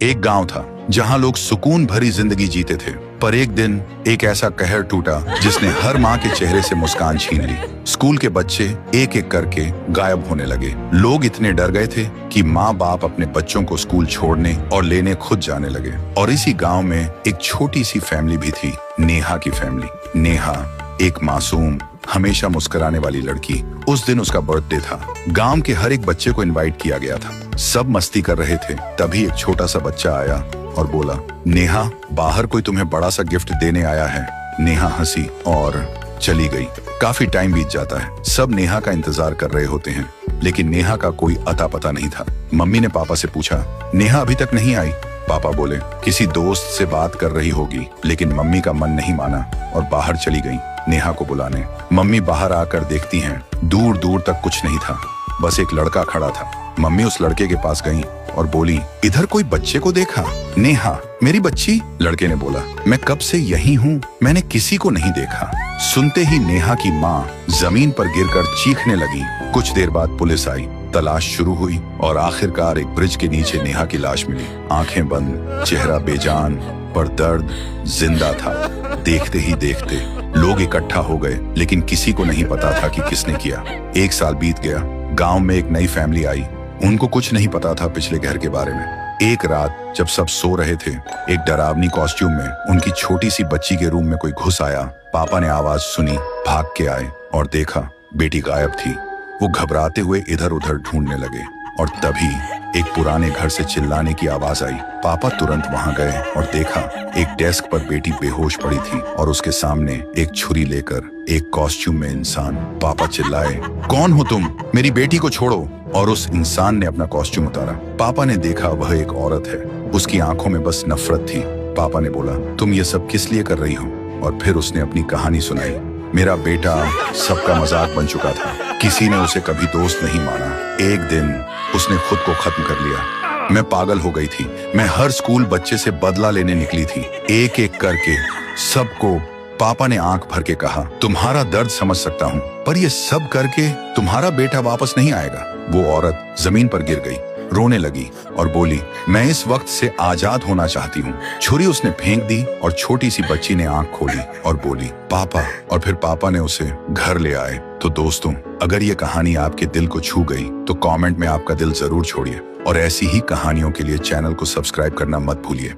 एक गांव था जहां लोग सुकून भरी जिंदगी जीते थे, पर एक दिन एक ऐसा कहर टूटा जिसने हर माँ के चेहरे से मुस्कान छीन ली। स्कूल के बच्चे एक एक करके गायब होने लगे। लोग इतने डर गए थे कि माँ बाप अपने बच्चों को स्कूल छोड़ने और लेने खुद जाने लगे। और इसी गांव में एक छोटी सी फैमिली भी थी, नेहा की फैमिली। नेहा एक मासूम, हमेशा मुस्कुराने वाली लड़की। उस दिन उसका बर्थडे था। गांव के हर एक बच्चे को इनवाइट किया गया था। सब मस्ती कर रहे थे, तभी एक छोटा सा बच्चा आया और बोला, नेहा, बाहर कोई तुम्हें बड़ा सा गिफ्ट देने आया है। नेहा हंसी और चली गई। काफी टाइम बीत जाता है, सब नेहा का इंतजार कर रहे होते हैं, लेकिन नेहा का कोई अता पता नहीं था। मम्मी ने पापा से पूछा, नेहा अभी तक नहीं आई? पापा बोले, किसी दोस्त से बात कर रही होगी। लेकिन मम्मी का मन नहीं माना और बाहर चली गई नेहा को बुलाने। मम्मी बाहर आकर देखती हैं, दूर दूर तक कुछ नहीं था, बस एक लड़का खड़ा था। मम्मी उस लड़के के पास गई और बोली, इधर कोई बच्चे को देखा? नेहा, मेरी बच्ची? लड़के ने बोला, मैं कब से यही हूँ, मैंने किसी को नहीं देखा। सुनते ही नेहा की माँ जमीन पर गिरकर चीखने लगी। कुछ देर बाद पुलिस आई, तलाश शुरू हुई और आखिरकार एक ब्रिज के नीचे नेहा की लाश मिली। आंखें बंद, चेहरा बेजान, पर दर्द जिंदा था। देखते ही देखते लोग इकट्ठा हो गए, लेकिन किसी को नहीं पता था कि किसने किया। एक साल बीत गया, गांव में एक नई फैमिली आई। उनको कुछ नहीं पता था पिछले घर के बारे में। एक रात जब सब सो रहे थे, एक डरावनी कॉस्ट्यूम में उनकी छोटी सी बच्ची के रूम में कोई घुस आया। पापा ने आवाज सुनी, भाग के आए और देखा बेटी गायब थी। वो घबराते हुए इधर उधर ढूंढने लगे और तभी एक पुराने घर से चिल्लाने की आवाज आई। पापा तुरंत वहां गए और देखा एक डेस्क पर बेटी बेहोश पड़ी थी और उसके सामने एक छुरी लेकर एक कॉस्ट्यूम में इंसान। पापा चिल्लाए, कौन हो तुम? मेरी बेटी को छोड़ो। और उस इंसान ने अपना कॉस्ट्यूम उतारा। पापा ने देखा वह एक औरत है, उसकी आंखों में बस नफरत थी। पापा ने बोला, तुम ये सब किस लिए कर रही हो? और फिर उसने अपनी कहानी सुनाई। मेरा बेटा सबका मजाक बन चुका था, किसी ने उसे कभी दोस्त नहीं माना। एक दिन उसने खुद को खत्म कर लिया। मैं पागल हो गई थी। मैं हर स्कूल बच्चे से बदला लेने निकली थी, एक एक करके सबको। पापा ने आंख भर के कहा, तुम्हारा दर्द समझ सकता हूँ, पर ये सब करके तुम्हारा बेटा वापस नहीं आएगा। वो औरत जमीन पर गिर गई, रोने लगी और बोली, मैं इस वक्त से आजाद होना चाहती हूँ। छुरी उसने फेंक दी और छोटी सी बच्ची ने आंख खोली और बोली, पापा। और फिर पापा ने उसे घर ले आए। तो दोस्तों, अगर ये कहानी आपके दिल को छू गई तो कमेंट में आपका दिल जरूर छोड़िए और ऐसी ही कहानियों के लिए चैनल को सब्सक्राइब करना मत भूलिए।